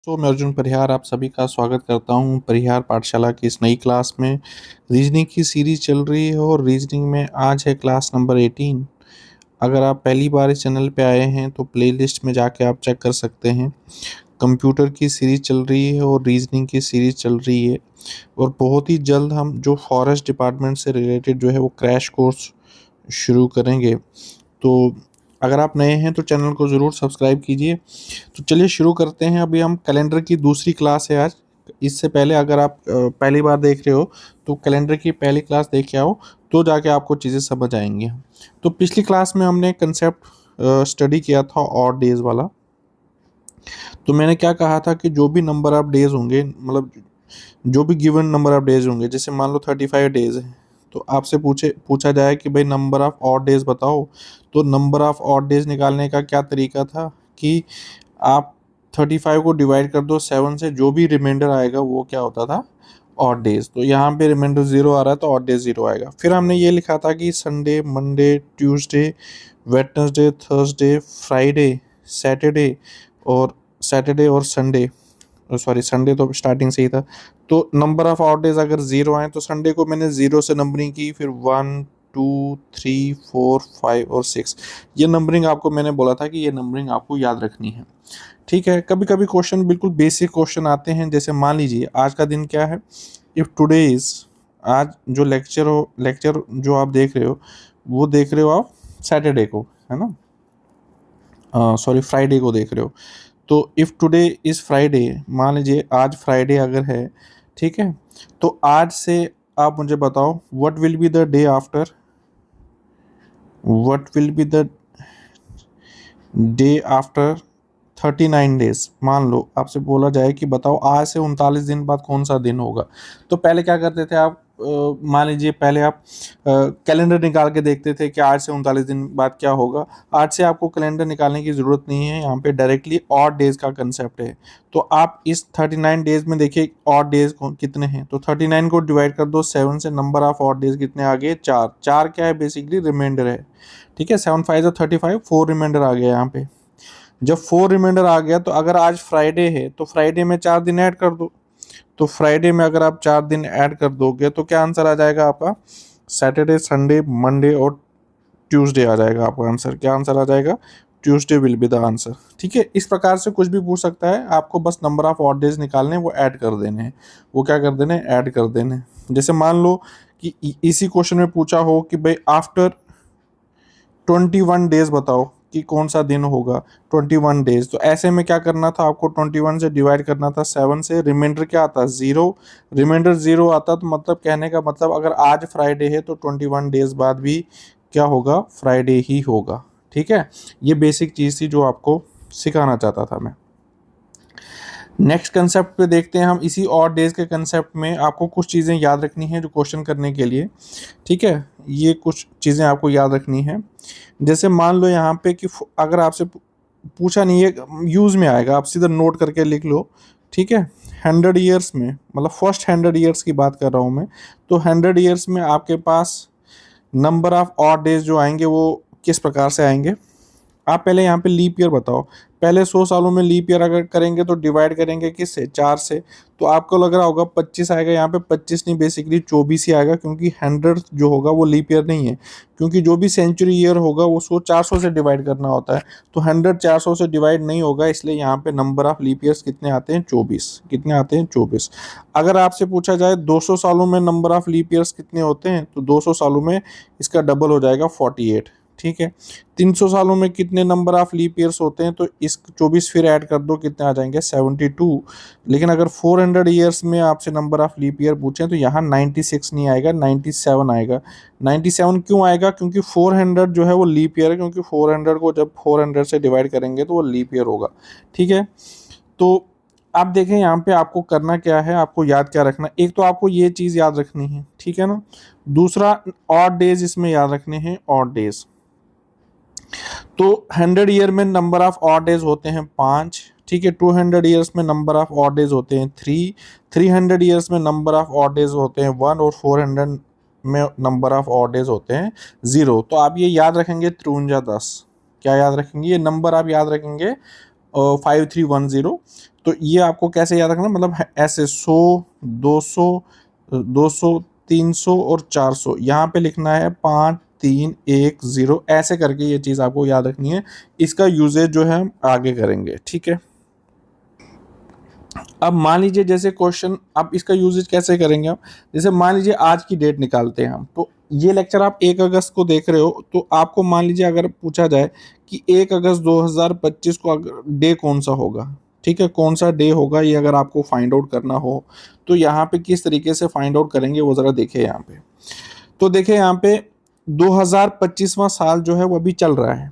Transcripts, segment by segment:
तो मैं अर्जुन परिहार आप सभी का स्वागत करता हूं परिहार पाठशाला की इस नई क्लास में। रीजनिंग की सीरीज चल रही है और रीजनिंग में आज है क्लास नंबर 18। अगर आप पहली बार इस चैनल पे आए हैं तो प्लेलिस्ट में जाके आप चेक कर सकते हैं। कंप्यूटर की सीरीज चल रही है और रीजनिंग की सीरीज चल रही है और बहुत ही जल्द हम जो फॉरेस्ट डिपार्टमेंट से रिलेटेड जो है वो क्रैश कोर्स शुरू करेंगे। तो अगर आप नए हैं तो चैनल को ज़रूर सब्सक्राइब कीजिए। तो चलिए शुरू करते हैं। अभी हम कैलेंडर की दूसरी क्लास है आज। इससे पहले अगर आप पहली बार देख रहे हो तो कैलेंडर की पहली क्लास देख के आओ, तो जाके आपको चीज़ें समझ आएंगी। तो पिछली क्लास में हमने कंसेप्ट स्टडी किया था ऑड डेज वाला। तो मैंने क्या कहा था कि जो भी नंबर ऑफ डेज होंगे, मतलब जो भी गिवन नंबर ऑफ डेज होंगे, जैसे मान लो 35 डेज है, तो आपसे पूछा जाए कि भाई नंबर ऑफ ऑड डेज बताओ। तो नंबर ऑफ ऑड डेज निकालने का क्या तरीका था कि आप 35 को डिवाइड कर दो 7 से, जो भी रिमाइंडर आएगा वो क्या होता था, ऑड डेज। तो यहाँ पे रिमाइंडर 0 आ रहा है तो ऑड डेज 0 आएगा। फिर हमने ये लिखा था कि Sunday, Monday, Tuesday, Wednesday, Thursday, Friday, Saturday और संडे, सॉरी संडे तो स्टार्टिंग से ही था। तो नंबर ऑफ ऑड डेज अगर 0 आए तो संडे को मैंने 0 से नंबरिंग की, फिर 1 2 3 4 5 और 6। ये नंबरिंग आपको मैंने बोला था कि ये नंबरिंग आपको याद रखनी है। ठीक है, कभी कभी क्वेश्चन बिल्कुल बेसिक क्वेश्चन आते हैं, जैसे मान लीजिए आज का दिन क्या है। इफ़ टुडे इज, आज जो लेक्चर जो आप देख रहे हो वो देख रहे हो आप सैटरडे को, है ना, सॉरी फ्राइडे को देख रहे हो। तो इफ़ टुडे इज़ फ्राइडे, मान लीजिए आज फ्राइडे अगर है, ठीक है, तो आज से आप मुझे बताओ what will be the day after, what will be the day after 39 days. मान लो आपसे बोला जाए कि बताओ आज से 39 दिन बाद कौन सा दिन होगा। तो पहले क्या करते थे आप, मान लीजिए पहले आप कैलेंडर निकाल के देखते थे कि आज से 39 दिन बाद क्या होगा। आज से आपको कैलेंडर निकालने की ज़रूरत नहीं है, यहाँ पे डायरेक्टली ऑड डेज का कंसेप्ट है। तो आप इस 39 डेज में देखिए ऑड डेज कितने हैं। तो 39 को डिवाइड कर दो 7 से, नंबर ऑफ ऑड डेज कितने आ गए, 4। 4 क्या है, बेसिकली रिमाइंडर है। ठीक है, 7 5 35, 4 रिमाइंडर आ गया यहाँ पे। जब 4 रिमाइंडर आ गया तो अगर आज फ्राइडे है तो फ्राइडे में 4 दिन ऐड कर दो। तो फ्राइडे में अगर आप 4 दिन ऐड कर दोगे तो क्या आंसर आ जाएगा आपका, सैटरडे, संडे, मंडे और ट्यूसडे आ जाएगा आपका आंसर। क्या आंसर आ जाएगा, Tuesday will be the answer. ठीक है, इस प्रकार से कुछ भी पूछ सकता है, आपको बस नंबर ऑफ ऑड डेज निकालने, वो ऐड कर देने हैं। वो क्या कर देने, ऐड कर देने। जैसे मान लो कि इसी क्वेश्चन में पूछा हो कि भाई आफ्टर 21 डेज बताओ कि कौन सा दिन होगा 21 डेज। तो ऐसे में क्या करना था, आपको 21 से डिवाइड करना था 7 से, रिमाइंडर क्या आता, 0। रिमाइंडर 0 आता तो मतलब, कहने का मतलब अगर आज फ्राइडे है तो 21 डेज बाद भी क्या होगा, फ्राइडे ही होगा। ठीक है, ये बेसिक चीज़ थी जो आपको सिखाना चाहता था मैं। नेक्स्ट कंसेप्ट पे देखते हैं हम। इसी और डेज के कंसेप्ट में आपको कुछ चीज़ें याद रखनी है जो क्वेश्चन करने के लिए। ठीक है, ये कुछ चीज़ें आपको याद रखनी है। जैसे मान लो यहाँ पे कि अगर आपसे पूछा नहीं है, यूज़ में आएगा, आप सीधा नोट करके लिख लो। ठीक है, 100 ईयर्स में, मतलब फर्स्ट 100 ईयर्स की बात कर रहा हूँ मैं। तो 100 ईयर्स में आपके पास नंबर ऑफ ऑड डेज जो आएंगे वो किस प्रकार से आएंगे। आप पहले यहाँ पे लीप ईयर बताओ। पहले 100 सालों में लीप ईयर अगर करेंगे तो डिवाइड करेंगे किससे, 4 से। तो आपको लग रहा होगा 25 आएगा, यहाँ पे 25 नहीं, बेसिकली 24 ही आएगा, क्योंकि 100 जो होगा वो लीप ईयर नहीं है। क्योंकि जो भी सेंचुरी ईयर होगा वो 400 से डिवाइड करना होता है। तो 100 400 से डिवाइड नहीं होगा, इसलिए यहाँ पे नंबर ऑफ लीप ईयर्स कितने आते हैं, 24। कितने आते हैं, 24। अगर आपसे पूछा जाए 200 सालों में नंबर ऑफ लीप ईयर्स कितने होते हैं, तो 200 सालों में इसका डबल हो जाएगा, 48। ठीक है, 300 सालों में कितने नंबर ऑफ लीप ईयर्स होते हैं, तो इस 24 फिर ऐड कर दो, कितने आ जाएंगे, 72। लेकिन अगर 400 ईयर्स में आपसे नंबर ऑफ लीप ईयर पूछें तो यहाँ 96 नहीं आएगा, 97 आएगा। 97 क्यों आएगा, क्योंकि 400 जो है वो लीप ईयर है, क्योंकि 400 को जब 400 से डिवाइड करेंगे तो वो लीप ईयर होगा। ठीक है, तो आप देखें यहाँ पे आपको करना क्या है, आपको याद क्या रखना। एक तो आपको ये चीज़ याद रखनी है, ठीक है ना। दूसरा, ऑड डेज इसमें याद रखने हैं, ऑड डेज। तो 100 ईयर में नंबर ऑफ ऑड डेज होते हैं 5। ठीक है, 200 ईयर्स में नंबर ऑफ ऑड डेज होते हैं 3। 300 ईयर्स में नंबर ऑफ ऑड डेज होते हैं 1 और 400 में नंबर ऑफ ऑड डेज होते हैं 0। तो आप ये याद रखेंगे 53 10। क्या याद रखेंगे, ये नंबर आप याद रखेंगे 5310। तो ये आपको कैसे याद रखना, मतलब ऐसे 100, 200, 200, 300 और 400 यहाँ पे लिखना है 5, 3, 1, 0 ऐसे करके ये चीज़ आपको याद रखनी है। इसका यूजेज जो है हम आगे करेंगे, ठीक है। अब मान लीजिए जैसे क्वेश्चन, अब इसका यूजेज कैसे करेंगे आप, जैसे मान लीजिए आज की डेट निकालते हैं हम, तो ये लेक्चर आप 1 अगस्त को देख रहे हो, तो आपको मान लीजिए अगर पूछा जाए कि 1 अगस्त 2025 को अगर डे कौन सा होगा, ठीक है, कौन सा डे होगा, ये अगर आपको फाइंड आउट करना हो तो यहाँ पे किस तरीके से फाइंड आउट करेंगे वो ज़रा देखिए यहाँ पे। तो देखिए यहाँ पे 2025वां साल जो है वो अभी चल रहा है,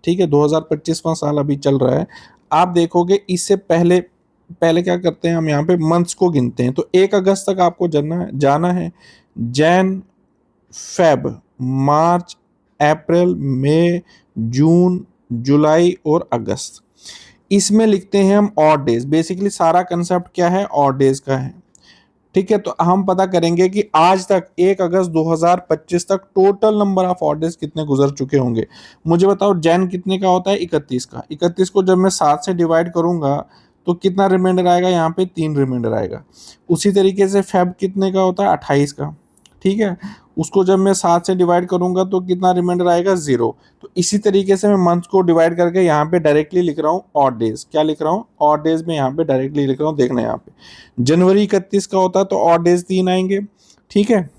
ठीक है, 2025वां साल अभी चल रहा है। आप देखोगे इससे पहले पहले क्या करते हैं हम, यहाँ पे मंथ्स को गिनते हैं। तो 1 अगस्त तक आपको जाना है। जैन, फेब, मार्च, अप्रैल, मई, जून, जुलाई और अगस्त, इसमें लिखते हैं हम ऑड डेज। बेसिकली सारा कंसेप्ट क्या है, ऑड डेज का है, ठीक है। तो हम पता करेंगे कि आज तक 1 अगस्त 2025 तक total number of odd days कितने गुजर चुके होंगे। मुझे बताओ जैन कितने का होता है, 31 का। 31 को जब मैं 7 से डिवाइड करूंगा तो कितना रिमाइंडर आएगा, यहाँ पे 3 रिमाइंडर आएगा। उसी तरीके से फेब कितने का होता है, 28 का, ठीक है। उसको जब मैं 7 से डिवाइड करूंगा तो कितना रिमाइंडर आएगा, 0। तो इसी तरीके से मैं मंथ को डिवाइड करके यहाँ पे डायरेक्टली लिख रहा हूँ ऑड डेज। क्या लिख रहा हूँ, ऑड डेज में यहाँ पे डायरेक्टली लिख रहा हूँ। देखना यहाँ पे जनवरी 31 का होता है तो ऑड डेज 3 आएंगे, ठीक है।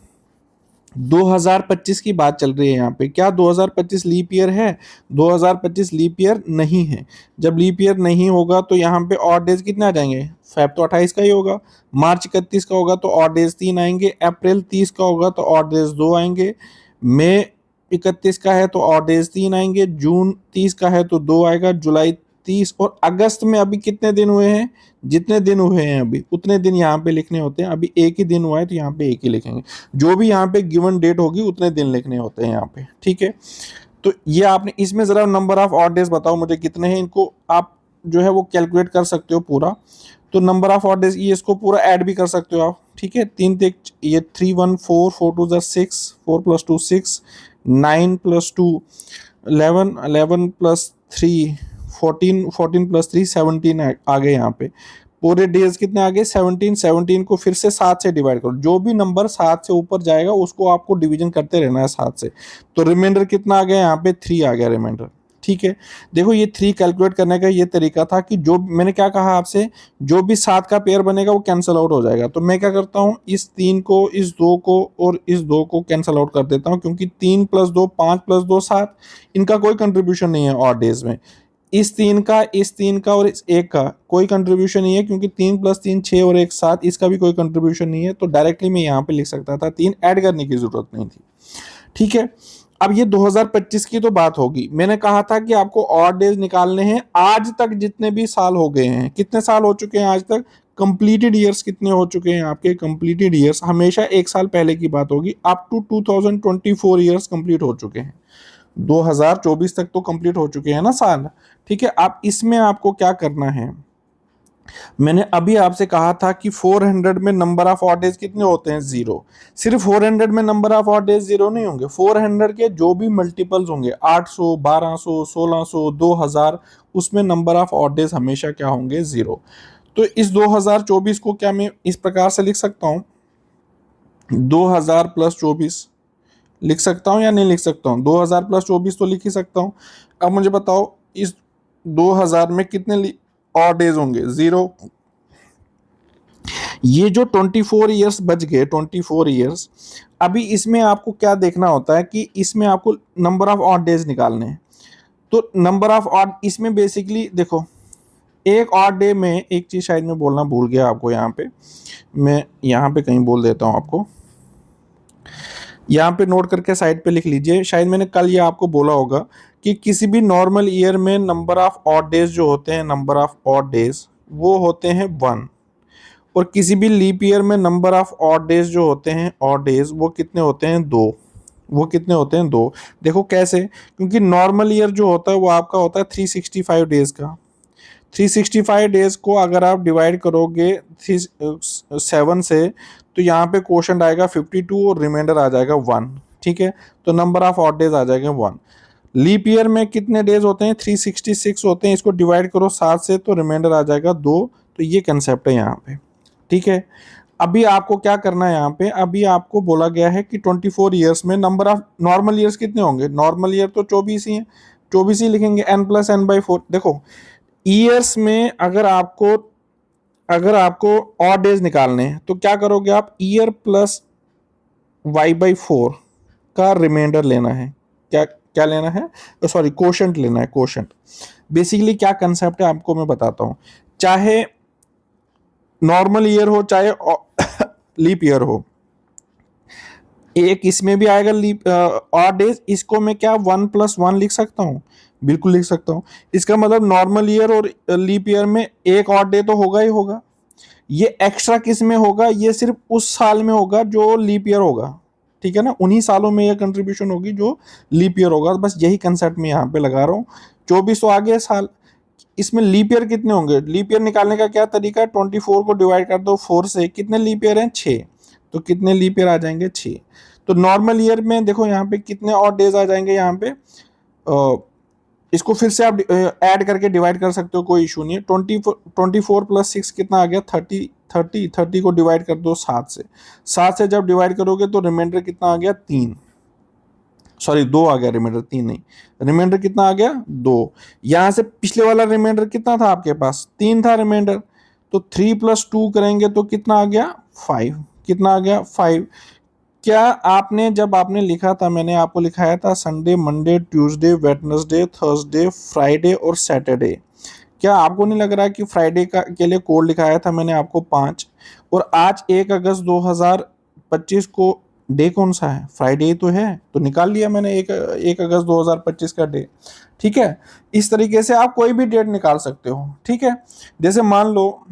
2025 की बात चल रही है यहाँ पे, क्या 2025 लीप ईयर है, 2025 लीप ईयर नहीं है। जब लीप ईयर नहीं होगा तो यहाँ पे ऑड डेज कितने आ जाएंगे, फेब तो 28 का ही होगा, मार्च 31 का होगा तो ऑड डेज 3 आएंगे, अप्रैल 30 का होगा तो ऑड डेज 2 आएंगे, मई 31 का है तो ऑड डेज 3 आएंगे, जून 30 का है तो 2 आएगा, जुलाई 30, और अगस्त में अभी कितने दिन हुए हैं, जितने दिन हुए हैं अभी उतने दिन यहाँ पे लिखने होते हैं। अभी एक ही दिन हुआ है तो यहाँ पे एक ही लिखेंगे। जो भी यहाँ पे गिवन डेट होगी उतने दिन लिखने होते हैं यहाँ पे, ठीक है। तो ये आपने इसमें जरा नंबर ऑफ ऑड डेज बताओ मुझे कितने हैं, इनको आप जो है वो कैलकुलेट कर सकते हो पूरा। तो नंबर ऑफ ऑड डेज ये इसको पूरा ऐड भी कर सकते हो आप, ठीक है। 3 ते ये 3 1 4 4 2 6, 4 + 2 6, 9 + 2 11, 11 + 3 14, 14 + 3 17 आ गए यहाँ पे। पूरे डेज कितने आ गए, 17। 17 को फिर से 7 से डिवाइड करो, जो भी नंबर 7 से ऊपर जाएगा उसको आपको डिवीजन करते रहना है 7 से। तो रिमाइंडर कितना आ गया, यहाँ पे 3 आ गया रिमाइंडर, ठीक है। देखो ये 3 कैलकुलेट करने का ये तरीका था कि जो मैंने क्या कहा आपसे, जो भी 7 का पेयर बनेगा वो कैंसिल आउट हो जाएगा। तो मैं क्या करता हूँ, इस 3 को, इस 2 को और इस 2 को कैंसिल आउट कर देता हूँ, क्योंकि 3 + 2 5 + 2 7, इनका कोई कंट्रीब्यूशन नहीं है ऑड डेज में। इस 3 का, इस 3 का और इस 1 का कोई कंट्रीब्यूशन नहीं है, क्योंकि 3 + 3 6 और 1 7, इसका भी कोई कंट्रीब्यूशन नहीं है। तो डायरेक्टली मैं यहाँ पे लिख सकता था, 3 ऐड करने की जरूरत नहीं थी, ठीक है। अब ये 2025 की तो बात होगी। मैंने कहा था कि आपको ऑड डेज निकालने हैं आज तक जितने भी साल हो गए हैं। कितने साल हो चुके हैं आज तक, कंप्लीटेड ईयर्स कितने हो चुके हैं आपके, कंप्लीटेड ईयर्स हमेशा 1 साल पहले की बात होगी। अप टू 2024 ईयर्स कंप्लीट हो चुके हैं, 2024 तक तो कंप्लीट हो चुके हैं ना साल, ठीक है। आप इसमें आपको क्या करना है, मैंने अभी आपसे कहा था कि 400 में नंबर ऑफ ऑड डेज कितने होते हैं, 0। सिर्फ 400 में नंबर ऑफ ऑड डेज 0 नहीं होंगे, 400 के जो भी मल्टीपल्स होंगे, 800, 1200, 1600, 2000, उसमें नंबर ऑफ ऑड डेज हमेशा क्या होंगे, 0। तो इस 2024 को क्या मैं इस प्रकार से लिख सकता हूँ, 2000 + 24 लिख सकता हूँ या नहीं लिख सकता हूँ, 2000 + 24 तो लिख ही सकता हूँ। अब मुझे बताओ इस 2000 में कितने ऑड डेज होंगे, 0। ये जो 24 ईयर्स बच गए, 24 ईयर्स, अभी इसमें आपको क्या देखना होता है कि इसमें आपको नंबर ऑफ ऑड डेज निकालने हैं। तो नंबर ऑफ ऑड इसमें बेसिकली देखो, एक ऑड डे में एक चीज शायद मैं बोलना भूल गया आपको, यहाँ पे मैं यहाँ पे कहीं बोल देता हूँ आपको, यहाँ पे नोट करके साइड पे लिख लीजिए। शायद मैंने कल ये आपको बोला होगा कि किसी भी नॉर्मल ईयर में नंबर ऑफ ऑड डेज जो होते हैं, नंबर ऑफ ऑड डेज वो होते हैं 1, और किसी भी लीप ईयर में नंबर ऑफ ऑड डेज जो होते हैं, ऑड डेज, वो कितने होते हैं, 2। वो कितने होते हैं, 2। देखो कैसे, क्योंकि नॉर्मल ईयर जो होता है वो आपका होता है 365 डेज का। 365 डेज को अगर आप डिवाइड करोगे 7 से, तो यहाँ पे क्वोशंट आएगा 52 और रिमाइंडर आ जाएगा 1, ठीक है। तो नंबर ऑफ ऑड डेज आ जाएगा 1। लीप ईयर में कितने डेज होते हैं, 366 होते हैं, इसको डिवाइड करो 7 से तो रिमाइंडर आ जाएगा 2। तो ये कंसेप्ट है यहाँ पे, ठीक है। अभी आपको क्या करना है यहाँ पे, अभी आपको बोला गया है कि 24 ईयर्स में नंबर ऑफ नॉर्मल ईयर्स कितने होंगे, नॉर्मल ईयर तो 24 ही है, 24 ही लिखेंगे, n+n/4। देखो ईयर्स में अगर आपको ऑड डेज निकालने हैं तो क्या करोगे आप, ईयर प्लस y/4 का रिमाइंडर लेना है। क्या क्या लेना है, सॉरी कोशेंट लेना है, कोशेंट। बेसिकली क्या कंसेप्ट है आपको मैं बताता हूं, चाहे नॉर्मल ईयर हो चाहे लीप ईयर हो, एक इसमें भी आएगा लीप ऑड डेज, इसको मैं क्या 1+1 लिख सकता हूँ, बिल्कुल लिख सकता हूँ। इसका मतलब नॉर्मल ईयर और लीप ईयर में एक ऑड डे तो होगा ही होगा। ये एक्स्ट्रा किस में होगा, ये सिर्फ उस साल में होगा जो लीप ईयर होगा, ठीक है ना, उन्हीं सालों में ये कंट्रीब्यूशन होगी जो लीप ईयर होगा। बस यही कंसेप्ट मैं यहाँ पे लगा रहा हूँ। 24 तो आगे साल, इसमें लीप ईयर कितने होंगे, लीप ईयर निकालने का क्या तरीका है, 24 को डिवाइड कर दो 4 से, कितने लीप ईयर हैं 6, तो कितने लीप ईयर आ जाएंगे 6। तो नॉर्मल ईयर में देखो यहाँ पे कितने और डेज आ जाएंगे, यहाँ पे इसको फिर से आप ऐड करके डिवाइड कर सकते हो, कोई इशू नहीं है। 24+6 कितना आ गया 30 को डिवाइड कर दो 7 से, 7 से जब डिवाइड करोगे तो रिमाइंडर कितना आ गया 3, सॉरी 2 आ गया, रिमाइंडर 3 नहीं, रिमाइंडर कितना आ गया 2। यहां से पिछले वाला रिमाइंडर कितना था आपके पास, 3 था रिमाइंडर, तो 3+2 करेंगे तो कितना आ गया 5, कितना आ गया 5। क्या आपने जब आपने लिखा था, मैंने आपको लिखाया था Sunday, Monday, Tuesday, Wednesday, Thursday, Friday और सैटरडे, क्या आपको नहीं लग रहा है कि फ्राइडे का के लिए कोड लिखाया था मैंने आपको 5, और आज 1 अगस्त 2025 को डे कौन सा है, फ्राइडे ही तो है, तो निकाल लिया मैंने 1 अगस्त 2025 का डे, ठीक है। इस तरीके से आप कोई भी डेट निकाल सकते हो, ठीक है। जैसे मान लो,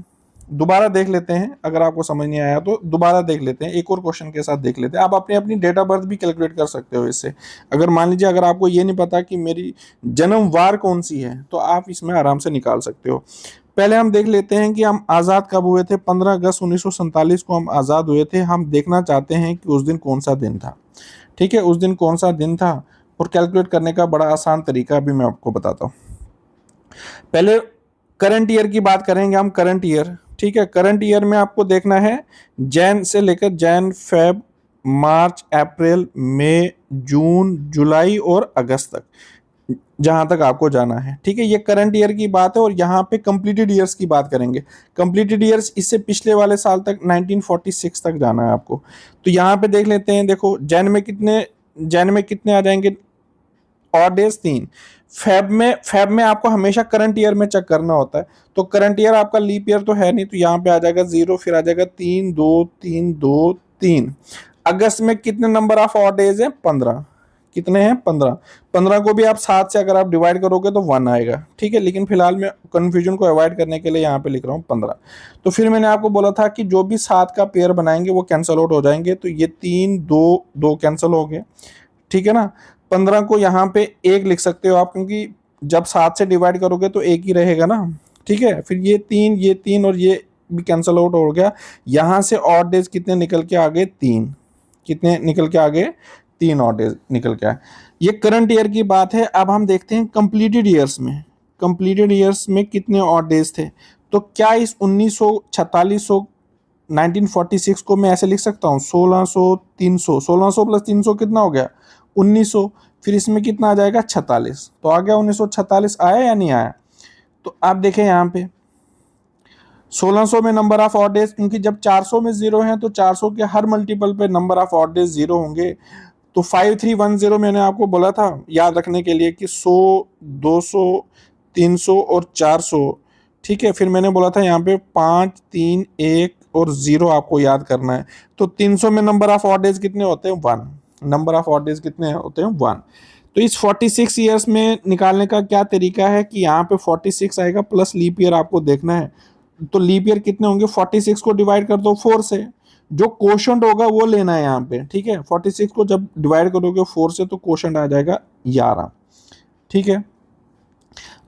दोबारा देख लेते हैं, अगर आपको समझ नहीं आया तो दोबारा देख लेते हैं, एक और क्वेश्चन के साथ देख लेते हैं। आप अपनी अपनी डेट ऑफ बर्थ भी कैलकुलेट कर सकते हो इससे। अगर मान लीजिए अगर आपको ये नहीं पता कि मेरी जन्म वार कौन सी है, तो आप इसमें आराम से निकाल सकते हो। पहले हम देख लेते हैं कि हम आज़ाद कब हुए थे, 15 अगस्त 1947 को हम आज़ाद हुए थे। हम देखना चाहते हैं कि उस दिन कौन सा दिन था, ठीक है, उस दिन कौन सा दिन था। और कैलकुलेट करने का बड़ा आसान तरीका भी मैं आपको बताता हूँ। पहले करंट ईयर की बात करेंगे हम, करंट ईयर, ठीक है। करंट ईयर में आपको देखना है जैन से लेकर जैन, फेब, मार्च, अप्रैल, मई, जून, जुलाई और अगस्त तक, जहां तक आपको जाना है, ठीक है। ये करंट ईयर की बात है। और यहाँ पे कंप्लीटेड ईयर्स की बात करेंगे। कंप्लीटेड ईयर्स इससे पिछले वाले साल तक 1946 तक जाना है आपको। तो यहाँ पे देख लेते हैं, देखो जैन में कितने आ जाएंगे और डेज 3। फेब में आपको हमेशा करंट ईयर में चेक करना होता है, तो करंट ईयर आपका लीप ईयर तो है नहीं, तो यहाँ पे आ जाएगा 0, फिर आ जाएगा 3 2 3 2 3। अगस्त में कितने नंबर ऑफ ऑड डेज है, 15, कितने हैं 15। 15 को भी आप 7 से अगर आप डिवाइड करोगे तो 1 आएगा, ठीक है। लेकिन फिलहाल मैं कंफ्यूजन को अवॉइड करने के लिए यहाँ पे लिख रहा हूँ 15। तो फिर मैंने आपको बोला था कि जो भी 7 का पेयर बनाएंगे वो कैंसल आउट हो जाएंगे, तो ये 3 2 2 कैंसिल हो गए, ठीक है ना। 15 को यहाँ पे 1 लिख सकते हो आप, क्योंकि जब 7 से डिवाइड करोगे तो 1 ही रहेगा ना, ठीक है। फिर ये 3 और ये भी कैंसिल आउट हो गया। यहाँ से ऑड डेज कितने निकल के आ गए, 3, कितने निकल के आ गए, 3 ऑड डेज निकल के आए। ये करंट ईयर की बात है। अब हम देखते हैं कंप्लीटेड ईयर्स में, कंप्लीटेड ईयर्स में कितने ऑड डेज थे। तो क्या इस 1946 1946 को मैं ऐसे लिख सकता हूँ 1600 300, 1600 प्लस 300 कितना हो गया 1900, फिर इसमें कितना आ जाएगा 46, तो आ गया 1946, आया या नहीं आया। तो आप देखें यहाँ पे 1600 में नंबर ऑफ ऑड डेज, क्योंकि जब 400 में 0 है तो 400 के हर मल्टीपल पे नंबर ऑफ ऑड डेज 0 होंगे। तो 5310 मैंने आपको बोला था याद रखने के लिए कि 100 200 300 और 400, ठीक है। फिर मैंने बोला था यहाँ पे 5 3 1 और 0 आपको याद करना है। तो 300 में नंबर ऑफ ऑड डेज कितने होते हैं 1, नंबर ऑफ ऑड डेज कितने होते हैं 1। तो इस 46 ईयर्स में निकालने का क्या तरीका है कि यहाँ पे 46 आएगा प्लस लीप ईयर आपको देखना है। तो लीप ईयर कितने होंगे, 46 को डिवाइड कर दो 4 से, जो क्वोशंट होगा वो लेना है यहाँ पे, ठीक है। 46 को जब डिवाइड करोगे 4 से तो क्वोशंट आ जाएगा 11, ठीक है।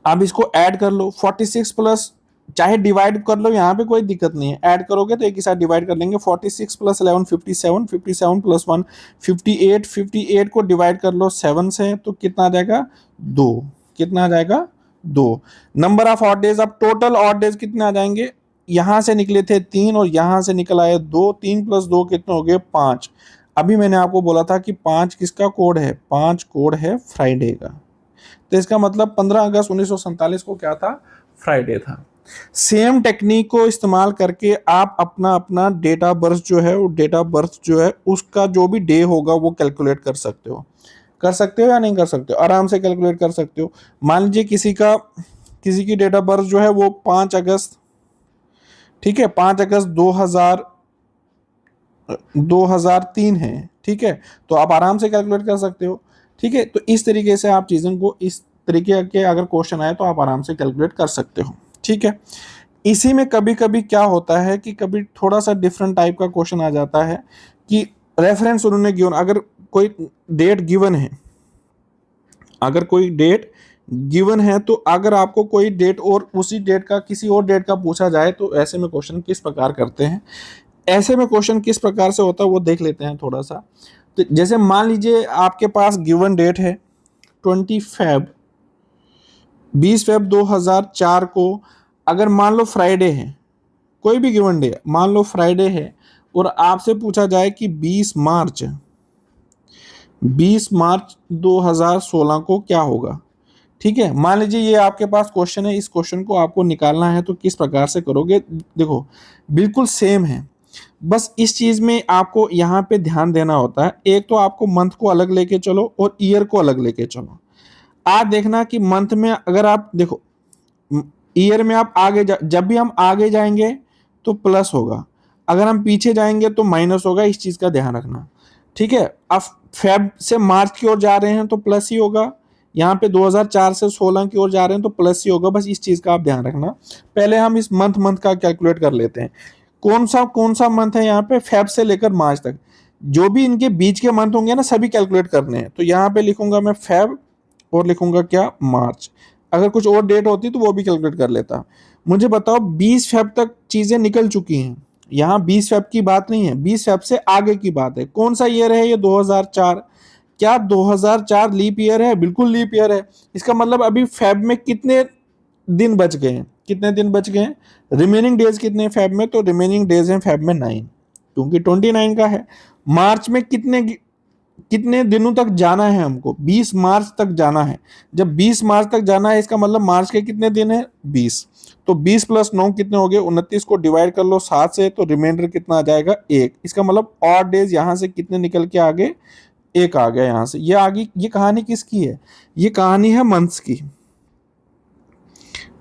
अब इसको ऐड कर लो 46 प्लस, चाहे डिवाइड कर लो, यहाँ पे कोई दिक्कत नहीं है, ऐड करोगे तो एक ही साथ डिवाइड कर लेंगे। 46 प्लस 11 57, 57 प्लस 1 58, 58 को डिवाइड कर लो 7 से तो कितना आ जाएगा 2, कितना आ जाएगा 2। नंबर ऑफ ऑड डेज, अब टोटल ऑड डेज कितने आ जाएंगे यहाँ से निकले थे 3 और यहाँ से निकल आए 2, 3 प्लस 2 कितने हो गए 5। अभी मैंने आपको बोला था कि 5 किसका कोड है, 5 कोड है फ्राइडे का। तो इसका मतलब 15 अगस्त 1947 को क्या था, फ्राइडे था। सेम टेक्निक को इस्तेमाल करके आप अपना अपना डेट ऑफ बर्थ जो है, वो डेट ऑफ बर्थ जो है उसका जो भी डे होगा वो कैलकुलेट कर सकते हो। कर सकते हो या नहीं कर सकते हो, आराम से कैलकुलेट कर सकते हो। मान लीजिए किसी की डेट ऑफ बर्थ जो है वो 5 अगस्त, ठीक है, 5 अगस्त 2003 है, ठीक है, तो आप आराम से कैलकुलेट कर सकते हो। ठीक है, तो इस तरीके से आप चीज़ों को, इस तरीके के अगर क्वेश्चन आए तो आप आराम से कैलकुलेट कर सकते हो। ठीक है, इसी में कभी कभी क्या होता है कि कभी थोड़ा सा डिफरेंट टाइप का क्वेश्चन आ जाता है कि रेफरेंस उन्होंने गिवन, अगर कोई डेट गिवन है, अगर कोई डेट गिवन है तो अगर आपको कोई डेट और उसी डेट का किसी और डेट का पूछा जाए तो ऐसे में क्वेश्चन किस प्रकार करते हैं। ऐसे में क्वेश्चन किस प्रकार से होता है वो देख लेते हैं थोड़ा सा। तो जैसे मान लीजिए आपके पास गिवन डेट है 20 फेब 2004 को, अगर मान लो फ्राइडे है, कोई भी गिवन डे मान लो फ्राइडे है, और आपसे पूछा जाए कि 20 मार्च 2016 को क्या होगा। ठीक है, मान लीजिए ये आपके पास क्वेश्चन है, इस क्वेश्चन को आपको निकालना है तो किस प्रकार से करोगे। देखो बिल्कुल सेम है, बस इस चीज में आपको यहाँ पे ध्यान देना होता है। एक तो आपको मंथ को अलग लेके चलो और ईयर को अलग लेके चलो। आज देखना कि मंथ में अगर आप देखो, ईयर में आप जब भी हम आगे जाएंगे तो प्लस होगा, अगर हम पीछे जाएंगे तो माइनस होगा, इस चीज का ध्यान रखना। ठीक है, अब फेब से मार्च की ओर जा रहे हैं तो प्लस ही होगा, यहाँ पे 2004 से 16 की ओर जा रहे हैं तो प्लस ही होगा, बस इस चीज का आप ध्यान रखना। पहले हम इस मंथ का कैलकुलेट कर लेते हैं। कौन सा मंथ है यहाँ पे, फेब से लेकर मार्च तक, जो भी इनके बीच के मंथ होंगे ना सभी कैलकुलेट करने हैं। तो यहाँ पे लिखूंगा मैं फेब और लिखूंगा क्या, मार्च। अगर कुछ और डेट होती तो वो भी कैलकुलेट कर लेता। मुझे बताओ 20 फेब तक चीजें निकल चुकी हैं, यहाँ 20 फेब की बात नहीं है, 20 फेब से आगे की बात है। कौन सा ईयर है ये, 2004। क्या 2004 लीप ईयर है, बिल्कुल लीप ईयर है। इसका मतलब अभी फेब में कितने दिन बच गए हैं, कितने दिन बच गए हैं, रिमेनिंग डेज कितने हैं फेब में, तो रिमेनिंग डेज हैं फेब में 9, क्योंकि 29 का है। मार्च में कितने दिनों तक जाना है हमको, 20 मार्च तक जाना है। जब 20 मार्च तक जाना है इसका मतलब मार्च के कितने दिन है, 20। तो 20 प्लस 9 कितने हो गए, 29 को डिवाइड कर लो 7 से, तो रिमाइंडर कितना आ जाएगा, 1। इसका मतलब ऑड डेज यहाँ से कितने निकल के आगे, 1 आ गया यहाँ से। ये आगे, ये कहानी किसकी है, ये कहानी है मंथ्स की।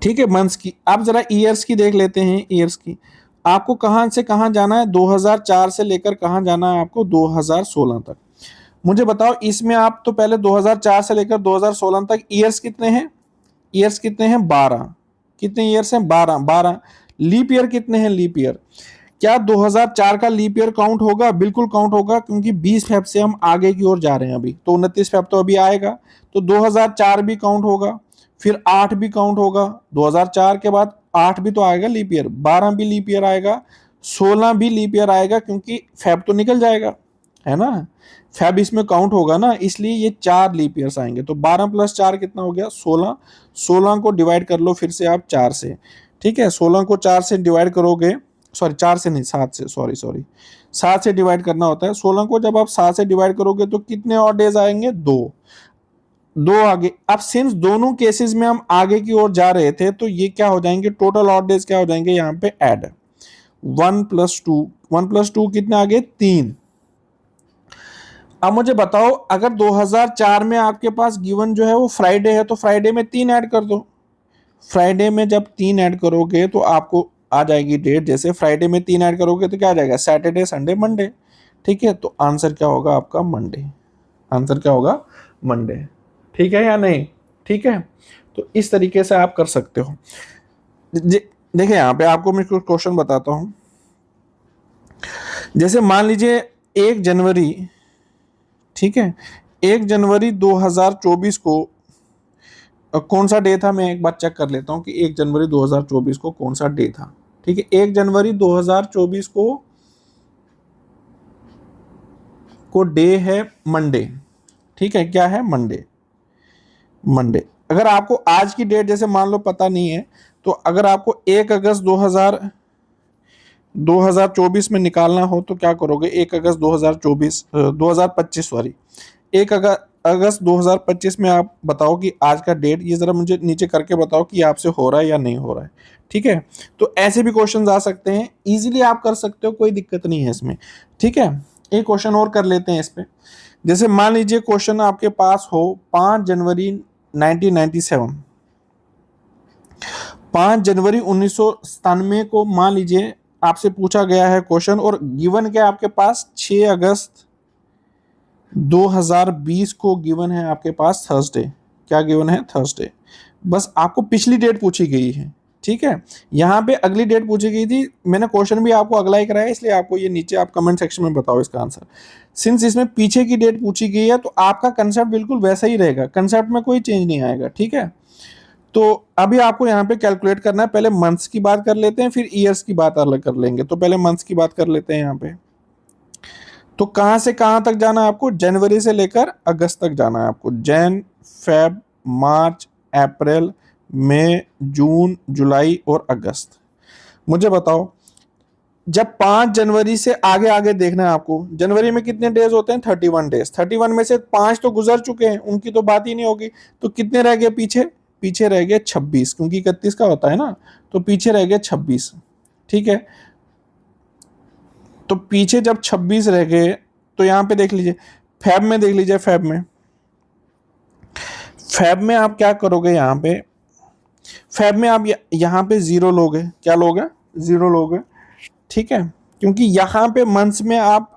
ठीक है, मंथ्स की। आप जरा ईयर्स की देख लेते हैं। ईयर्स की आपको कहां से कहां जाना है, 2004 से लेकर कहां जाना है आपको, 2016 तक। मुझे बताओ इसमें आप तो पहले 2004 से लेकर 2016 तक ईयर्स कितने हैं, ईयर्स कितने हैं, 12। कितने ईयर्स हैं, 12 12। लीप ईयर कितने हैं, लीप ईयर। क्या 2004 का लीप ईयर काउंट होगा, बिल्कुल काउंट होगा, क्योंकि 20 फेब से हम आगे की ओर जा रहे हैं अभी, तो 29 फेब तो अभी आएगा, तो 2004 भी काउंट होगा। फिर 8 भी काउंट होगा, 2004 के बाद 8 भी तो आएगा लीप ईयर, 12 भी लीप ईयर आएगा, 16 भी लीप ईयर आएगा, क्योंकि फेब तो निकल जाएगा, है ना, फेब इसमें काउंट होगा ना, इसलिए ये 4 लीप ईयर्स आएंगे। तो 12 प्लस 4 कितना हो गया, 16। 16 को डिवाइड कर लो फिर से आप 4 से। ठीक है, 16 को 4 से डिवाइड करोगे, सॉरी 4 से नहीं 7 से, सॉरी 7 से डिवाइड करना होता है। 16 को जब आप 7 से डिवाइड करोगे तो कितने और डेज आएंगे, 2 आगे। अब सिंस दोनों केसेस में हम आगे की ओर जा रहे थे तो ये क्या हो जाएंगे, टोटल ऑड डेज क्या हो जाएंगे, यहाँ पे ऐड 1 + 2 कितने आ गए, 3। अब मुझे बताओ अगर 2004 में आपके पास गिवन जो है वो फ्राइडे है तो फ्राइडे में 3 ऐड कर दो। फ्राइडे में जब 3 ऐड करोगे तो आपको आ जाएगी डेट, जैसे फ्राइडे में 3 ऐड करोगे तो क्या आ जाएगा, सैटरडे संडे मंडे। ठीक है, तो आंसर क्या होगा आपका, मंडे। आंसर क्या होगा, मंडे। ठीक है या नहीं, ठीक है, तो इस तरीके से आप कर सकते हो। देखिए यहाँ पे आपको मैं कुछ क्वेश्चन बताता हूं। जैसे मान लीजिए 1 जनवरी, ठीक है, 1 जनवरी 2024 को कौन सा डे था, मैं एक बार चेक कर लेता हूं कि 1 जनवरी 2024 को कौन सा डे था। ठीक है, 1 जनवरी 2024 को डे है मंडे। ठीक है, क्या है, मंडे। मंडे। अगर आपको आज की डेट जैसे मान लो पता नहीं है, तो अगर आपको 1 अगस्त 2000 2024 में निकालना हो तो क्या करोगे, 1 अगस्त 2024 2025 सॉरी 1 अगस्त 2025 में आप बताओ कि आज का डेट, ये जरा मुझे नीचे करके बताओ कि आपसे हो रहा है या नहीं हो रहा है। ठीक है, तो ऐसे भी क्वेश्चन आ सकते हैं, इजीली आप कर सकते हो, कोई दिक्कत नहीं है इसमें। ठीक है, एक क्वेश्चन और कर लेते हैं इस पे। जैसे मान लीजिए क्वेश्चन आपके पास हो 5 जनवरी 1997, 5 जनवरी 1997 को मान लीजिए आपसे पूछा गया है क्वेश्चन, और गिवन क्या आपके पास 6 अगस्त 2020 को गिवन है आपके पास थर्सडे। क्या गिवन है? थर्सडे। बस आपको पिछली डेट पूछी गई है। ठीक है, यहाँ पे अगली डेट पूछी गई थी, मैंने क्वेश्चन भी आपको अगला ही कराया, इसलिए आपको ये नीचे आप कमेंट सेक्शन में बताओ इसका आंसर। सिंस इसमें पीछे की डेट पूछी गई है तो आपका कंसेप्ट बिल्कुल वैसा ही रहेगा, कंसेप्ट में कोई चेंज नहीं आएगा। ठीक है, तो अभी आपको यहाँ पे कैलकुलेट करना है। पहले मंथ्स की बात कर लेते हैं, फिर ईयर्स की बात अलग कर लेंगे। तो पहले मंथ्स की बात कर लेते हैं यहाँ पे। तो कहां से कहां तक जाना है आपको? जनवरी से लेकर अगस्त तक जाना है आपको। जैन, फेब, मार्च, अप्रैल, मई, जून, जुलाई और अगस्त। मुझे बताओ, जब 5 जनवरी से आगे आगे देखना है आपको, जनवरी में कितने डेज होते हैं? 31 डेज। 31 में से 5 तो गुजर चुके हैं, उनकी तो बात ही नहीं होगी। तो कितने रह गए पीछे? पीछे रह गए 26, क्योंकि 31 का होता है ना, तो पीछे रह गए 26। ठीक है, तो पीछे जब 26 रह गए तो यहां पे देख लीजिए, फैब में देख लीजिए, फैब में आप क्या करोगे? यहाँ पे फैब में आप यहाँ पे जीरो लोगे। क्या लोगे? जीरो लोगे। ठीक है, क्योंकि यहाँ पे मंथ्स में आप,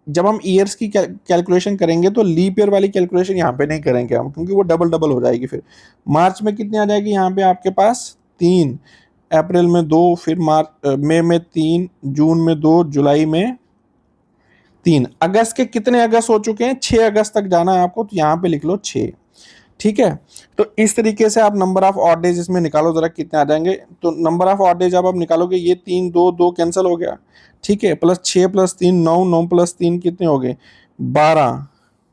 जब हम ईयर्स की कैलकुलेशन करेंगे तो लीप ईयर वाली कैलकुलेशन यहाँ पे नहीं करेंगे हम, क्योंकि वो डबल डबल हो जाएगी। फिर मार्च में कितनी आ जाएगी यहाँ पे आपके पास? 3, अप्रैल में 2, फिर मई में 3, जून में 2, जुलाई में 3। अगस्त के कितने अगस्त हो चुके हैं? 6 अगस्त तक जाना है आपको, तो यहाँ पे लिख लो 6। ठीक है, तो इस तरीके से आप नंबर ऑफ ऑड डेज इसमें निकालो जरा, कितने आ जाएंगे। तो नंबर ऑफ ऑड डेज जब आप निकालोगे, ये 3 2 2 कैंसिल हो गया। ठीक है, प्लस 6 प्लस 3 9, 9 प्लस 3 कितने हो गए? 12,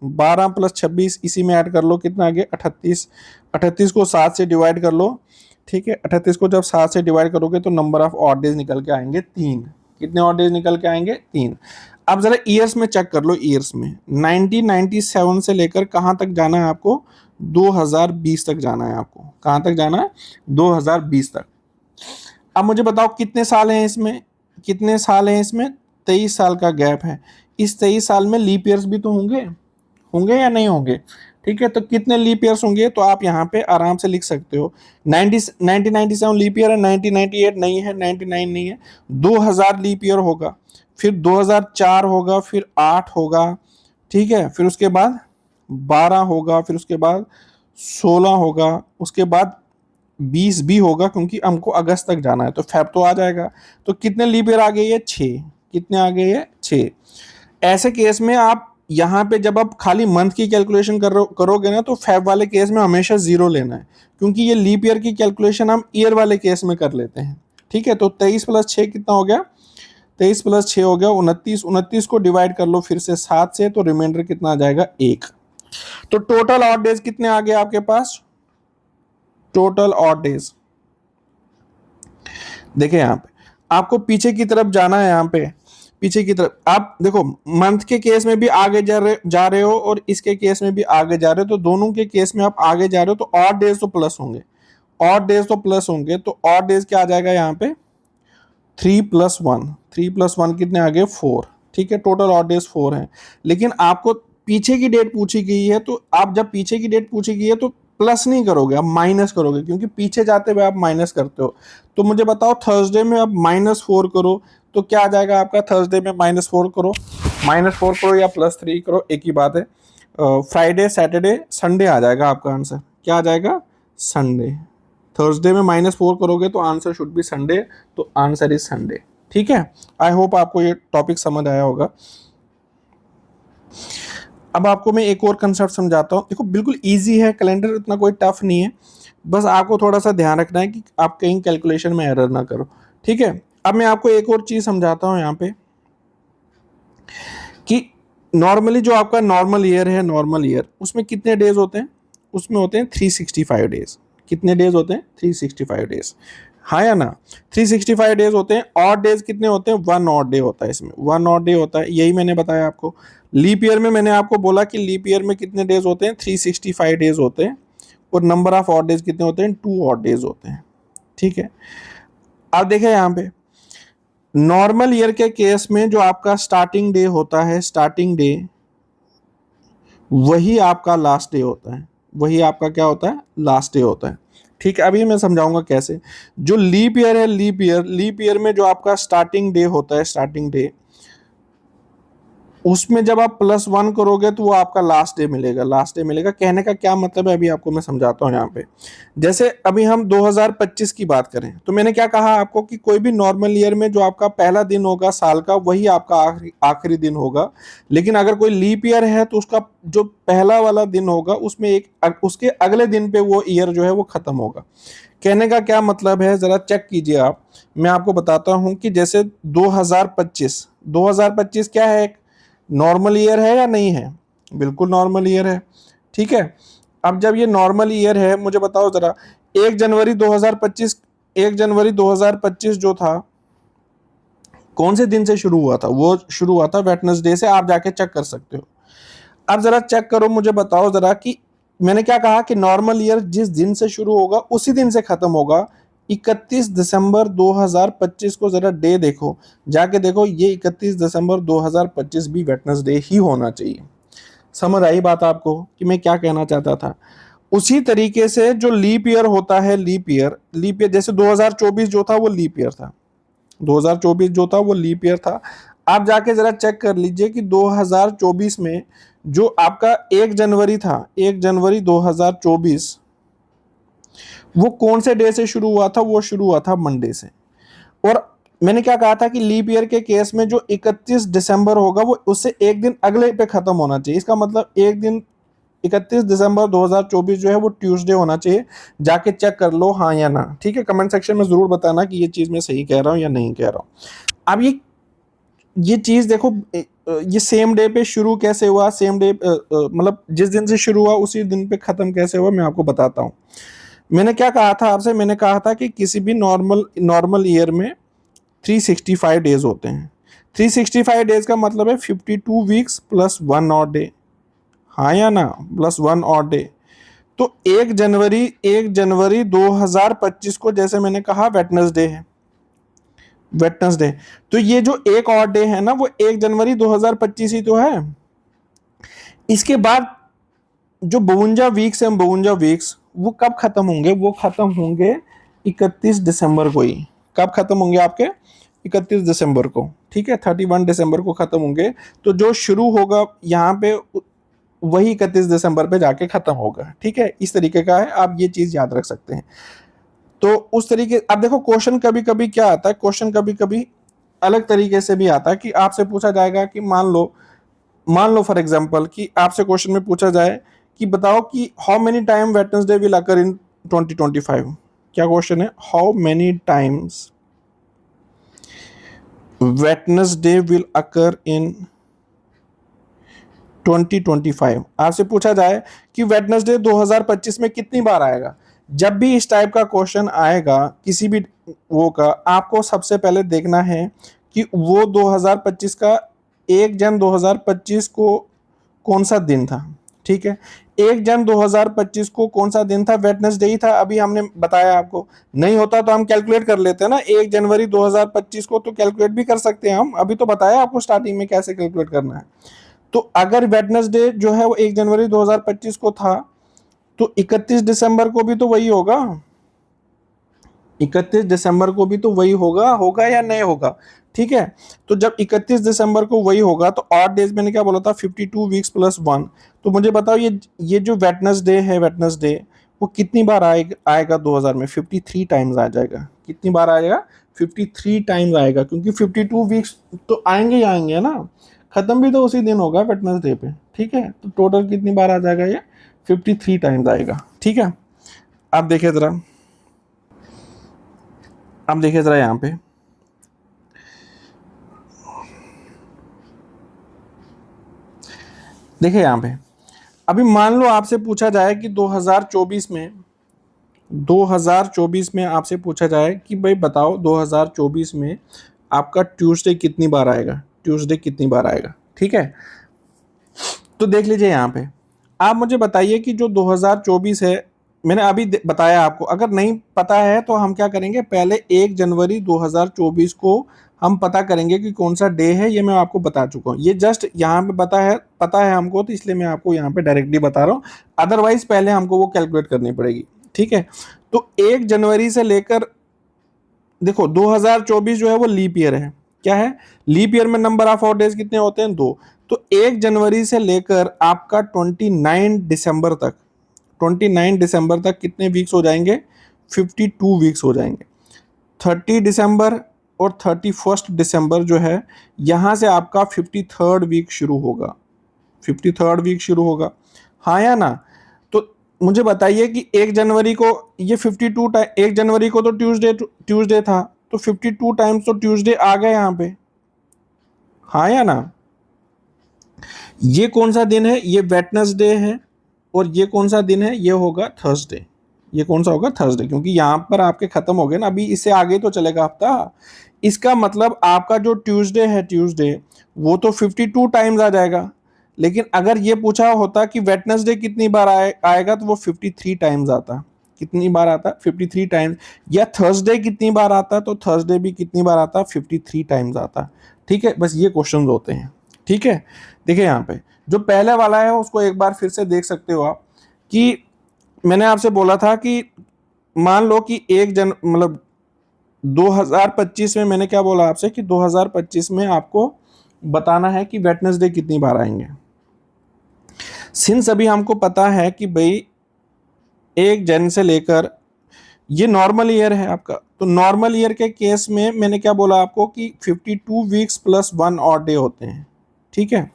12 प्लस 26 इसी में ऐड कर लो, कितना आ गया? 38। 38 को 7 से डिवाइड कर लो। ठीक है, 38 को जब 7 से डिवाइड करोगे तो नंबर ऑफ ऑड डेज निकल के आएंगे 3। कितने ऑड डेज निकल के आएंगे? 3। अब जरा ईयर्स में चेक कर लो। ईयर्स में 1997 से लेकर कहाँ तक जाना है आपको? 2020 तक जाना है आपको। कहाँ तक जाना है? 2020 तक। अब मुझे बताओ कितने साल हैं इसमें? कितने साल हैं इसमें? 23 साल का गैप है। इस 23 साल में लीप ईयर्स भी तो होंगे, होंगे या नहीं होंगे? ठीक है, तो कितने लीप ईयर्स होंगे? तो आप यहाँ पे आराम से लिख सकते हो। 1997 लीप ईयर है, 1998 नहीं है, 99 नहीं है, 2000 लीप ईयर होगा, फिर 2004 होगा, फिर 8 होगा। ठीक है, फिर उसके बाद 12 होगा, फिर उसके बाद 16 होगा, उसके बाद 20 भी होगा, क्योंकि हमको अगस्त तक जाना है, तो फेब तो आ जाएगा। तो कितने लीप ईयर आ गए? ये 6। कितने आ गए? ये 6। ऐसे केस में आप यहाँ पे जब आप खाली मंथ की कैलकुलेशन करोगे ना, तो फेब वाले केस में हमेशा जीरो लेना है, क्योंकि ये लीप ईयर की कैलकुलेशन हम ईयर वाले केस में कर लेते हैं। ठीक है, तो 23 प्लस 6 कितना हो गया? 23 प्लस 6 हो गया 29। 29 को डिवाइड कर लो फिर से 7 से, तो रिमाइंडर कितना आ जाएगा? 1। तो टोटल ऑड डेज कितने आ गए आपके पास? टोटल ऑड डेज देखिए, यहाँ पे आपको पीछे की तरफ जाना है। यहाँ पे पीछे की तरफ आप देखो, मंथ के केस में भी आगे जा रहे हो और इसके केस में भी आगे जा रहे हो, तो दोनों के केस में आप आगे जा रहे हो, तो ऑड डेज तो प्लस होंगे। ऑड डेज तो प्लस होंगे, तो ऑड डेज क्या आ जाएगा यहाँ पे? 3+1। 3+1 कितने आ गए? 4। ठीक है, टोटल ऑड डेज 4 है। लेकिन आपको पीछे की डेट पूछी गई है, तो आप जब पीछे की डेट पूछी गई है तो प्लस नहीं करोगे, आप माइनस करोगे, क्योंकि पीछे जाते हुए आप माइनस करते हो। तो मुझे बताओ, थर्सडे में आप -4 करो तो क्या आ जाएगा आपका? थर्सडे में -4 करो, -4 करो या +3 करो, एक ही बात है। फ्राइडे, सैटरडे, संडे आ जाएगा आपका आंसर। क्या आ जाएगा? संडे। थर्सडे में -4 करोगे तो आंसर शुड बी संडे, तो आंसर इज संडे। ठीक है, आई होप आपको ये टॉपिक समझ आया होगा। अब आपको मैं एक और कंसेप्ट समझाता हूँ। देखो, बिल्कुल इजी है, कैलेंडर इतना कोई टफ नहीं है, बस आपको थोड़ा सा ध्यान रखना है कि आप कहीं कैलकुलेशन में एरर ना करो। ठीक है, अब मैं आपको एक और चीज समझाता हूँ यहाँ पे, कि नॉर्मली जो आपका नॉर्मल ईयर है, नॉर्मल ईयर उसमें कितने डेज होते हैं? उसमें होते हैं 365 डेज। कितने डेज होते हैं? 365 डेज। हाँ या ना? 365 डेज होते हैं, ऑड डेज कितने होते हैं? 1 ऑड डे होता है इसमें, 1 ऑड डे होता है, यही मैंने बताया आपको। लीप ईयर में मैंने आपको बोला कि लीप ईयर में कितने डेज होते हैं? 365 डेज होते हैं, और नंबर ऑफ ऑड डेज कितने होते हैं? 2 ऑड डेज होते हैं, ठीक है। अब देखें यहाँ पे नॉर्मल ईयर के केस में जो आपका स्टार्टिंग डे होता है, स्टार्टिंग डे वही आपका लास्ट डे होता है, वही आपका क्या होता है? लास्ट डे होता है, ठीक है। अभी मैं समझाऊंगा कैसे। जो लीप ईयर है, लीप ईयर में जो आपका स्टार्टिंग डे होता है, स्टार्टिंग डे, उसमें जब आप +1 करोगे तो वो आपका लास्ट डे मिलेगा, लास्ट डे मिलेगा। कहने का क्या मतलब है, अभी आपको मैं समझाता हूँ यहाँ पे। जैसे अभी हम 2025 की बात करें तो मैंने क्या कहा आपको कि कोई भी नॉर्मल ईयर में जो आपका पहला दिन होगा साल का, वही आपका आखिरी दिन होगा। लेकिन अगर कोई लीप ईयर है तो उसका जो पहला वाला दिन होगा उसमें उसके अगले दिन पे वो ईयर जो है वो खत्म होगा। कहने का क्या मतलब है, जरा चेक कीजिए आप। मैं आपको बताता हूं कि जैसे 2025 क्या है? एक नॉर्मल ईयर है या नहीं है? बिल्कुल नॉर्मल ईयर है, ठीक है। अब जब ये नॉर्मल ईयर है, मुझे बताओ जरा, 1 जनवरी 2025, 1 जनवरी 2025 जो था, कौन से दिन से शुरू हुआ था? वो शुरू हुआ था वेडनेसडे से, आप जाके चेक कर सकते हो। अब जरा चेक करो, मुझे बताओ जरा कि मैंने क्या कहा कि नॉर्मल ईयर जिस दिन से शुरू होगा उसी दिन से खत्म होगा। 31 दिसंबर 2025 को जरा डे देखो, जाके देखो, ये 31 दिसंबर 2025 भी वेडनेसडे ही होना चाहिए। समझ आई बात आपको कि मैं क्या कहना चाहता था? उसी तरीके से जो लीप ईयर होता है, लीप ईयर जैसे 2024 जो था वो लीप ईयर था, 2024 जो था वो लीप ईयर था। आप जाके जरा चेक कर लीजिए कि 2024 में जो आपका 1 जनवरी था, 1 जनवरी 2024, वो कौन से डे से शुरू हुआ था? वो शुरू हुआ था मंडे से। और मैंने क्या कहा था कि लीप ईयर के केस में जो 31 दिसंबर होगा वो उससे एक दिन अगले पे खत्म होना चाहिए। इसका मतलब एक दिन 31 दिसंबर 2024 जो है वो ट्यूसडे होना चाहिए। जाके चेक कर लो हाँ या ना, ठीक है। कमेंट सेक्शन में जरूर बताना कि ये चीज मैं सही कह रहा हूँ या नहीं कह रहा हूँ। अब ये चीज देखो, ये सेम डे पे शुरू कैसे हुआ, सेम डे मतलब जिस दिन से शुरू हुआ उसी दिन पे खत्म कैसे हुआ, मैं आपको बताता हूँ। मैंने क्या कहा था आपसे? मैंने कहा था कि किसी भी नॉर्मल ईयर में 365 डेज होते हैं। 365 डेज का मतलब है 52 वीक्स प्लस 1 और डे, हाँ या ना? प्लस 1 और डे। तो 1 जनवरी 2025 को जैसे मैंने कहा वेडनेसडे है, वेडनेसडे। तो ये जो एक और डे है ना वो 1 जनवरी 2025 ही तो है। इसके बाद जो 52 वीक्स है, 52 वीक्स वो कब खत्म होंगे? वो खत्म होंगे 31 दिसंबर को ही। कब खत्म होंगे आपके? 31 दिसंबर को, ठीक है। 31 दिसंबर को खत्म होंगे। तो जो शुरू होगा यहाँ पे वही 31 दिसंबर पे जाके खत्म होगा, ठीक है। इस तरीके का है, आप ये चीज याद रख सकते हैं। तो उस तरीके, अब देखो क्वेश्चन कभी कभी क्या आता है, क्वेश्चन कभी कभी अलग तरीके से भी आता है कि आपसे पूछा जाएगा कि मान लो फॉर एग्जांपल कि आपसे क्वेश्चन में पूछा जाए कि बताओ कि how many time Wednesday will occur in 2025। क्या क्वेश्चन है? How many times Wednesday will occur in 2025। आपसे पूछा जाए कि वेडनेसडे 2025 में कितनी बार आएगा। जब भी इस टाइप का क्वेश्चन आएगा किसी भी वो का, आपको सबसे पहले देखना है कि वो 2025 का 1 जन 2025 को कौन सा दिन था, ठीक है। 1 जन 2025 को कौन सा दिन था? वेडनेसडे ही था, अभी हमने बताया आपको। नहीं होता तो हम कैलकुलेट कर लेते हैं ना, 1 जनवरी 2025 को तो कैलकुलेट भी कर सकते हैं हम, अभी तो बताया आपको स्टार्टिंग में कैसे कैलकुलेट करना है। तो अगर वेडनेसडे जो है वो 1 जनवरी 2025 को था तो 31 दिसंबर को भी तो वही होगा, 31 दिसंबर को भी तो वही होगा, होगा या नहीं होगा? ठीक है। तो जब 31 दिसंबर को वही होगा तो 8 डेज, मैंने क्या बोला था? 52 वीक्स प्लस 1। तो मुझे बताओ ये जो वेडनेसडे है, वेडनेसडे वो कितनी बार आएगा 2000 में? 53 टाइम्स आ जाएगा। कितनी बार आएगा? 53 टाइम्स आएगा, क्योंकि 52 वीक्स तो आएंगे ही आएंगे ना, खत्म भी तो उसी दिन होगा वेडनेसडे पे, ठीक है। तो टोटल कितनी बार आ जाएगा? ये 53 टाइम्स आएगा, ठीक है। अब देखिए जरा, अब देखिए जरा यहाँ पे, देखिए यहाँ पे, अभी मान लो आपसे पूछा जाए कि 2024 में 2024 में आपसे पूछा जाए कि भाई बताओ 2024 में आपका ट्यूसडे कितनी बार आएगा, ट्यूसडे कितनी बार आएगा, ठीक है। तो देख लीजिए यहाँ पे, आप मुझे बताइए कि जो 2024 है, मैंने अभी बताया आपको, अगर नहीं पता है तो हम क्या करेंगे, पहले 1 जनवरी 2024 को हम पता करेंगे कि कौन सा डे है, ये मैं आपको बता चुका हूँ, ये जस्ट यहाँ पे पता है हमको, तो इसलिए मैं आपको यहाँ पे डायरेक्टली बता रहा हूँ, अदरवाइज पहले हमको वो कैलकुलेट करनी पड़ेगी, ठीक है। तो 1 जनवरी से लेकर, देखो 2024 जो है वो लीप ईयर है, क्या है, लीप ईयर में नंबर ऑफ और डेज कितने होते हैं, 2। तो 1 जनवरी से लेकर आपका 29 दिसंबर तक, 29 दिसंबर तक कितने वीक्स हो जाएंगे, 52 वीक्स हो जाएंगे। 30 दिसंबर और 31 दिसंबर जो है, यहाँ से आपका 53rd वीक शुरू होगा, 53rd वीक शुरू होगा, हाँ या ना। तो मुझे बताइए कि 1 जनवरी को ये 52 टाइम, 1 जनवरी को तो ट्यूसडे था, तो 52 टाइम्स तो ट्यूसडे आ गए यहाँ पे, हाँ या ना। ये कौन सा दिन है, ये वेडनेसडे है, और ये कौन सा दिन है, ये होगा थर्सडे, ये कौन सा होगा, थर्सडे, क्योंकि यहाँ पर आपके खत्म हो गए ना, अभी इससे आगे तो चलेगा हफ्ता। इसका मतलब आपका जो ट्यूसडे है, ट्यूसडे वो तो 52 टाइम्स आ जाएगा, लेकिन अगर ये पूछा होता कि वेडनेसडे कितनी बार आएगा, तो वो 53 टाइम्स आता, कितनी बार आता, 53 टाइम्स। या थर्सडे कितनी बार आता, तो थर्सडे भी कितनी बार आता, 53 टाइम्स आता, ठीक है। बस ये क्वेश्चन होते हैं, ठीक है। देखिए यहाँ पे जो पहले वाला है उसको एक बार फिर से देख सकते हो आप, कि मैंने आपसे बोला था कि मान लो कि 2025 में मैंने क्या बोला आपसे कि 2025 में आपको बताना है कि वेडनेसडे कितनी बार आएंगे। सिंस अभी हमको पता है कि भाई 1 जन से लेकर, ये नॉर्मल ईयर है आपका, तो नॉर्मल ईयर के केस में मैंने क्या बोला आपको कि 52 वीक्स प्लस 1 और डे होते हैं, ठीक है।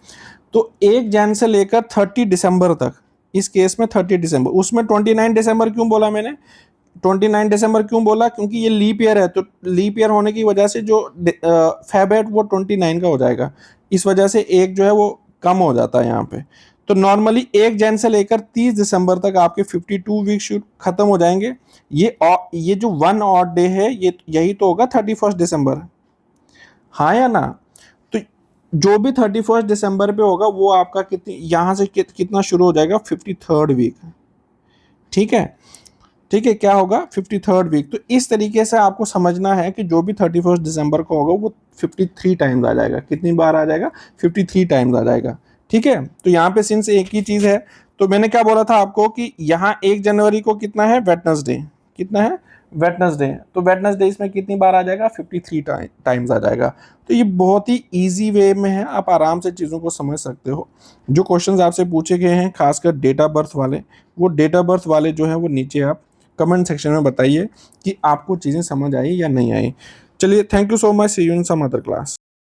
तो 1 जन से लेकर 30 दिसंबर तक, इस केस में 30 दिसंबर, उसमें 29 दिसंबर क्यों बोला मैंने, 29 दिसंबर क्यों बोला, क्योंकि ये लीप ईयर है, तो लीप ईयर होने की वजह से जो फेब है वो 29 का हो जाएगा, इस वजह से एक जो है वो कम हो जाता है यहाँ पे। तो नॉर्मली 1 जन से लेकर 30 दिसंबर तक आपके 52 वीक खत्म हो जाएंगे। ये जो 1 ऑड डे है, ये यही तो होगा 31 दिसंबर, हाँ या ना। तो जो भी 31 दिसंबर पे होगा वो आपका कितनी यहाँ से कितना शुरू हो जाएगा, 53rd वीक, ठीक है, ठीक है, क्या होगा, 53rd वीक। तो इस तरीके से आपको समझना है कि जो भी 31 दिसंबर को होगा वो 53 टाइम्स आ जाएगा, कितनी बार आ जाएगा, 53 टाइम्स आ जाएगा, ठीक है। तो यहाँ पे सिंस एक ही चीज है, तो मैंने क्या बोला था आपको कि यहाँ 1 जनवरी को कितना है, वेडनेसडे, कितना है, वेडनेसडे, तो वेडनेसडे इसमें कितनी बार आ जाएगा, 53 टाइम्स आ जाएगा। तो ये बहुत ही ईजी वे में है, आप आराम से चीज़ों को समझ सकते हो। जो क्वेश्चंस आपसे पूछे गए हैं खासकर डेट ऑफ बर्थ वाले, वो डेट ऑफ बर्थ वाले जो है वो नीचे आप कमेंट सेक्शन में बताइए कि आपको चीज़ें समझ आई या नहीं आई। चलिए, thank you so much, see you in some other class.